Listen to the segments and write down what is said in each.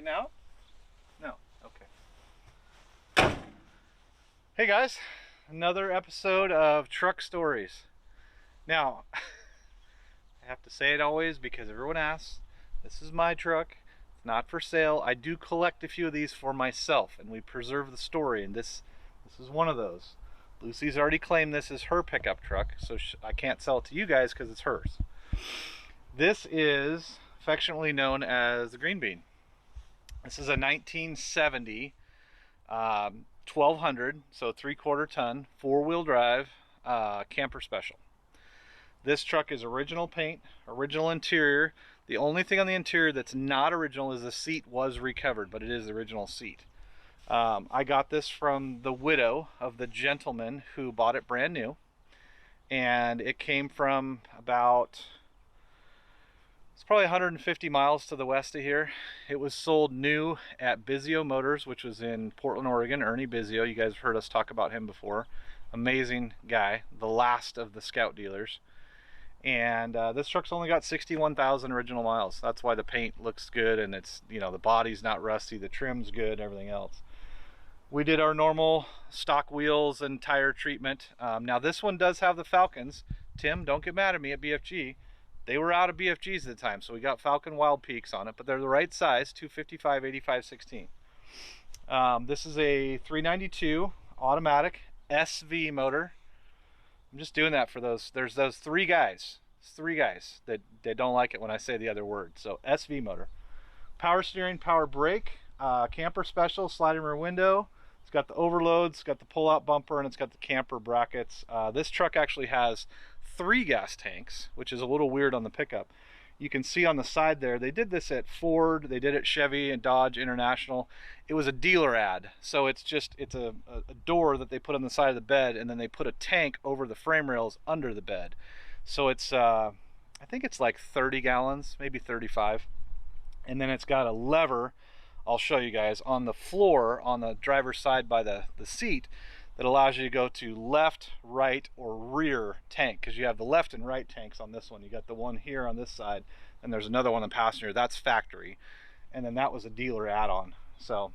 getting out? No. Okay. Hey guys, another episode of Truck Stories. Now, I have to say it always because everyone asks. This is my truck. It's not for sale. I do collect a few of these for myself, and we preserve the story, and this is one of those. Lucy's already claimed this is her pickup truck, so I can't sell it to you guys because it's hers. This is affectionately known as the Green Bean. This is a 1970 1200, so 3/4 ton, 4-wheel drive camper special. This truck is original paint, original interior. The only thing on the interior that's not original is the seat was recovered, but it is the original seat. I got this from the widow of the gentleman who bought it brand new, and it came from about, it's probably 150 miles to the west of here. It was sold new at Bizio Motors, which was in Portland, Oregon. Ernie Bizio, you guys have heard us talk about him before. Amazing guy, the last of the Scout dealers. And this truck's only got 61,000 original miles. That's why the paint looks good, and it's, you know, the body's not rusty, the trim's good, everything else. We did our normal stock wheels and tire treatment. Now this one does have the Falcons. Tim, don't get mad at me at BFG. They were out of BFGs at the time, so we got Falcon Wild Peaks on it, but they're the right size, 255, 85, 16. This is a 392 automatic SV motor. I'm just doing that for those, there's those three guys that they don't like it when I say the other word. So SV motor. Power steering, power brake, camper special, sliding rear window. It's got the overloads, it's got the pull-out bumper, and it's got the camper brackets. This truck actually has 3 gas tanks, which is a little weird on the pickup. You can see on the side there, they did this at Ford, they did it at Chevy and Dodge International. It was a dealer ad, so it's a door that they put on the side of the bed, and then they put a tank over the frame rails under the bed. So it's, I think it's like 30 gallons, maybe 35. And then it's got a lever, I'll show you guys, on the floor on the driver's side by the seat, that allows you to go to left, right, or rear tank, because you have the left and right tanks on this one. You got the one here on this side, and there's another one on the passenger. That's factory, and then that was a dealer add-on. So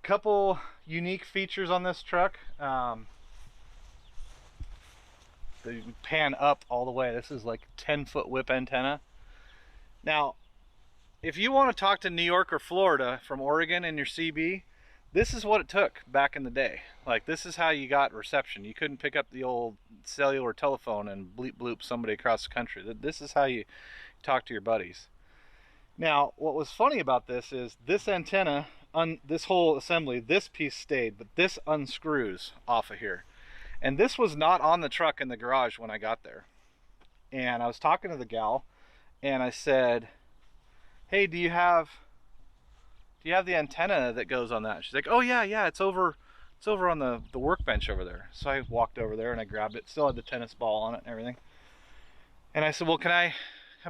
couple unique features on this truck. They pan up all the way. This is like 10-foot whip antenna. Now, if you want to talk to New York or Florida from Oregon in your CB, this is what it took back in the day. Like, this is how you got reception. You couldn't pick up the old cellular telephone and bleep bloop somebody across the country. This is how you talk to your buddies. Now, what was funny about this is this antenna, this whole assembly, this piece stayed, but this unscrews off of here. And this was not on the truck in the garage when I got there. And I was talking to the gal, and I said, hey, do you have the antenna that goes on that? She's like, oh yeah, it's over on the workbench over there. So I walked over there and I grabbed it. Still had the tennis ball on it and everything. And I said, well, can I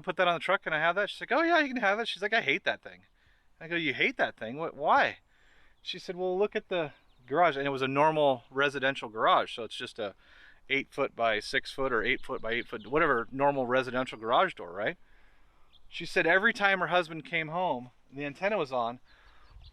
put that on the truck? Can I have that? She's like, oh yeah, you can have it. She's like, I hate that thing. I go, you hate that thing? What? Why? She said, well, look at the garage. And it was a normal residential garage, so it's just a 8-foot by 6-foot or 8-foot by 8-foot, whatever normal residential garage door, right? She said every time her husband came home and the antenna was on,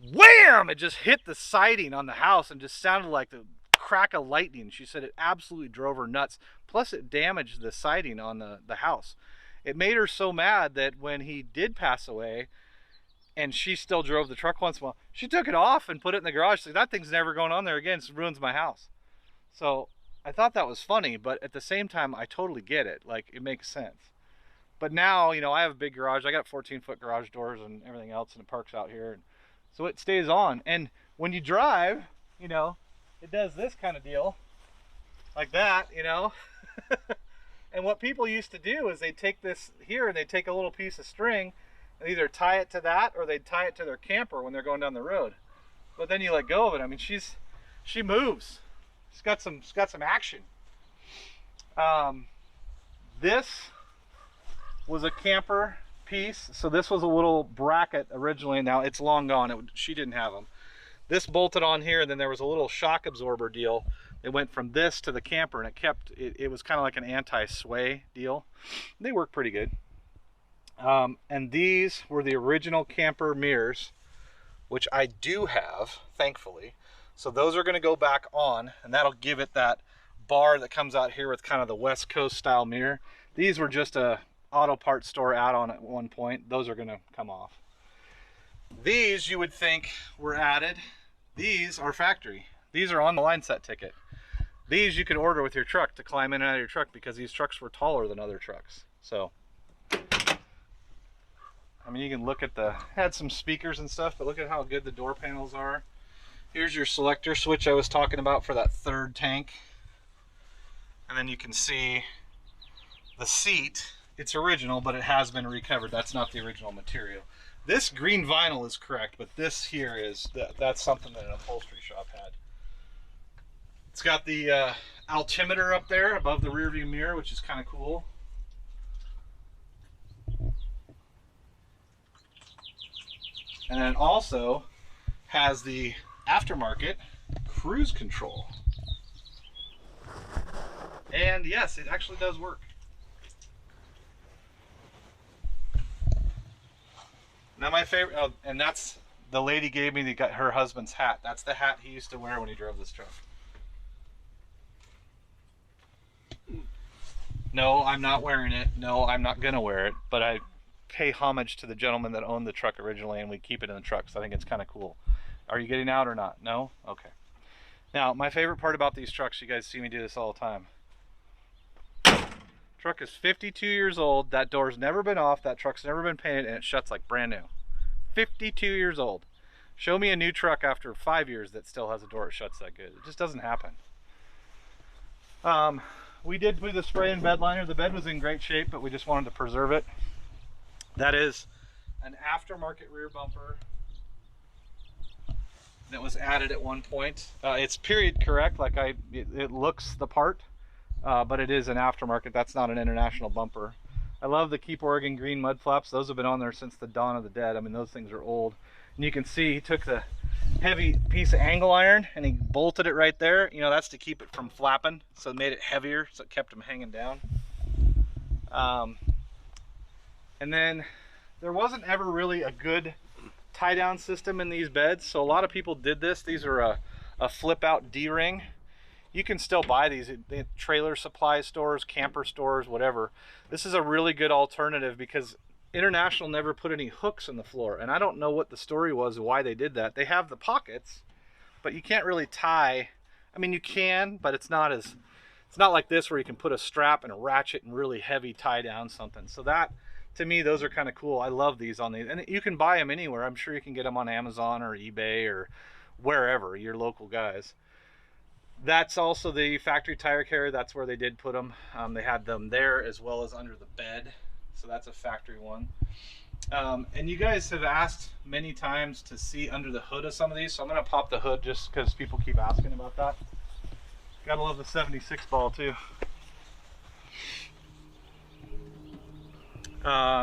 wham! It just hit the siding on the house and just sounded like the crack of lightning. She said it absolutely drove her nuts. Plus it damaged the siding on the house. It made her so mad that when he did pass away and she still drove the truck once in a while, she took it off and put it in the garage. She's like, that thing's never going on there again. It ruins my house. So I thought that was funny, but at the same time, I totally get it. Like, it makes sense. But now, you know, I have a big garage. I got 14-foot garage doors and everything else, and it parks out here. And so it stays on. And when you drive, you know, it does this kind of deal. Like that, you know. And what people used to do is they take this here and they take a little piece of string and either tie it to that or they tie it to their camper when they're going down the road. But then you let go of it. I mean, she moves. She's got some action. This was a camper piece. So this was a little bracket originally. Now it's long gone. She didn't have them. This bolted on here, and then there was a little shock absorber deal. It went from this to the camper, and it was kind of like an anti-sway deal. They work pretty good. And these were the original camper mirrors, which I do have, thankfully. So those are going to go back on, and that'll give it that bar that comes out here with kind of the West Coast style mirror. These were just a auto parts store add-on at one point. Those are going to come off. These you would think were added. These are factory. These are on the line set ticket. These you could order with your truck to climb in and out of your truck because these trucks were taller than other trucks. So, I mean, you can look at had some speakers and stuff, but look at how good the door panels are. Here's your selector switch I was talking about for that third tank. And then you can see the seat. It's original, but it has been recovered. That's not the original material. This green vinyl is correct, but this here is, that's something that an upholstery shop had. It's got the altimeter up there above the rear view mirror, which is kind of cool. And then it also has the aftermarket cruise control. And yes, it actually does work. Now my favorite, oh, and that's, the lady gave me her husband's hat. That's the hat he used to wear when he drove this truck. No, I'm not wearing it. No, I'm not gonna wear it, but I pay homage to the gentleman that owned the truck originally, and we keep it in the truck, so I think it's kind of cool. Are you getting out or not? No? Okay. Now, my favorite part about these trucks, you guys see me do this all the time. Truck is 52 years old. That door's never been off. That truck's never been painted, and it shuts like brand new. 52 years old. Show me a new truck after 5 years that still has a door that shuts that good. It just doesn't happen. We did put the spray in bed liner. The bed was in great shape, but we just wanted to preserve it. That is an aftermarket rear bumper that was added at one point. It's period correct, like it looks the part, but it is an aftermarket. That's not an international bumper. I love the Keep Oregon green mud flaps. Those have been on there since the dawn of the dead. I mean, those things are old. And you can see he took the heavy piece of angle iron and he bolted it right there. You know, that's to keep it from flapping, so it made it heavier, so it kept him hanging down. And then there wasn't ever really a good tie down system in these beds, so a lot of people did this. These are a flip out D-ring. You can still buy these at trailer supply stores, camper stores, whatever. This is a really good alternative because International never put any hooks in the floor, and I don't know what the story was, why they did that. They have the pockets, but you can't really tie. I mean, you can, but it's not like this where you can put a strap and a ratchet and really heavy tie down something. So that, to me, those are kind of cool. I love these on these, and you can buy them anywhere. I'm sure you can get them on Amazon or eBay or wherever, your local guys. That's also the factory tire carrier. That's where they did put them. They had them there as well as under the bed. So that's a factory one. And you guys have asked many times to see under the hood of some of these, so I'm going to pop the hood just because people keep asking about that. Gotta love the 76 ball too.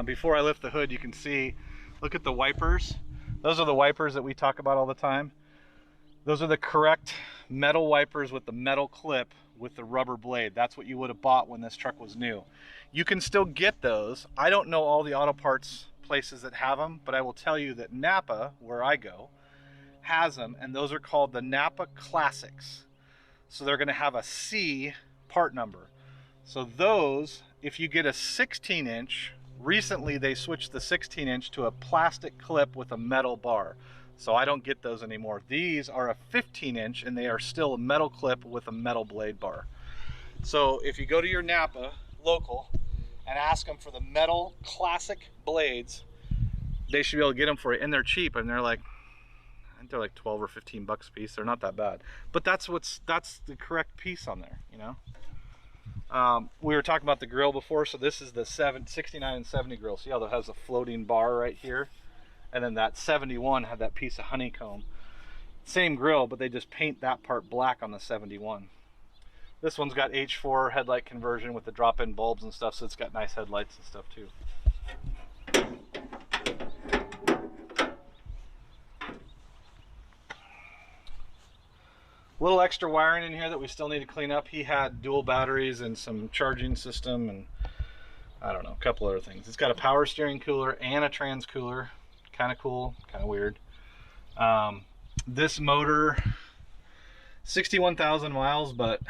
Before I lift the hood, you can see, look at the wipers. Those are the wipers that we talk about all the time. Those are the correct metal wipers with the metal clip with the rubber blade. That's what you would have bought when this truck was new. You can still get those. I don't know all the auto parts places that have them, but I will tell you that Napa, where I go, has them, and those are called the Napa Classics. So they're going to have a C part number. So those, if you get a 16-inch, recently they switched the 16-inch to a plastic clip with a metal bar. So I don't get those anymore. These are a 15-inch and they are still a metal clip with a metal blade bar. So if you go to your Napa local and ask them for the metal classic blades, they should be able to get them for you, and they're cheap, and they're like, I think they're like 12 or 15 bucks a piece. They're not that bad, but that's the correct piece on there, you know. We were talking about the grill before, so this is the 69 and 70 grill. See how it has a floating bar right here? And then that 71 had that piece of honeycomb. Same grill, but they just paint that part black on the 71. This one's got H4 headlight conversion with the drop-in bulbs and stuff, so it's got nice headlights and stuff too. Little extra wiring in here that we still need to clean up. He had dual batteries and some charging system, and I don't know, a couple other things. It's got a power steering cooler and a trans cooler. Kind of cool, kind of weird. This motor, 61,000 miles, but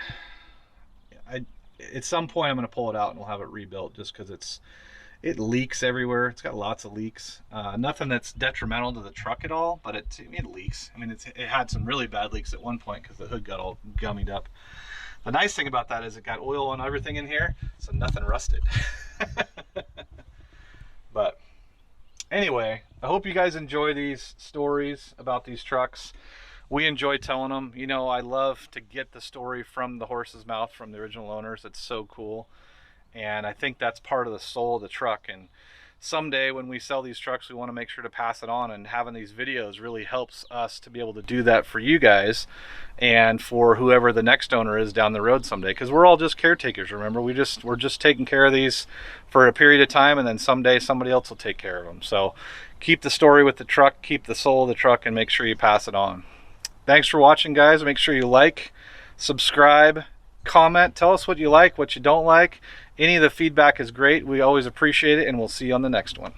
at some point I'm going to pull it out and we'll have it rebuilt, just because it leaks everywhere. It's got lots of leaks. Nothing that's detrimental to the truck at all, but it leaks. I mean, it had some really bad leaks at one point because the hood got all gummied up. The nice thing about that is it got oil and everything in here, so nothing rusted. But anyway, I hope you guys enjoy these stories about these trucks. We enjoy telling them. You know, I love to get the story from the horse's mouth, from the original owners. It's so cool. And I think that's part of the soul of the truck. And someday when we sell these trucks, we want to make sure to pass it on, and having these videos really helps us to be able to do that for you guys and for whoever the next owner is down the road someday, because we're all just caretakers. Remember, we're just taking care of these for a period of time, and then someday somebody else will take care of them. So keep the story with the truck, keep the soul of the truck, and make sure you pass it on. Thanks for watching, guys. Make sure you like, subscribe, comment, tell us what you like, what you don't like. Any of the feedback is great. We always appreciate it, and we'll see you on the next one.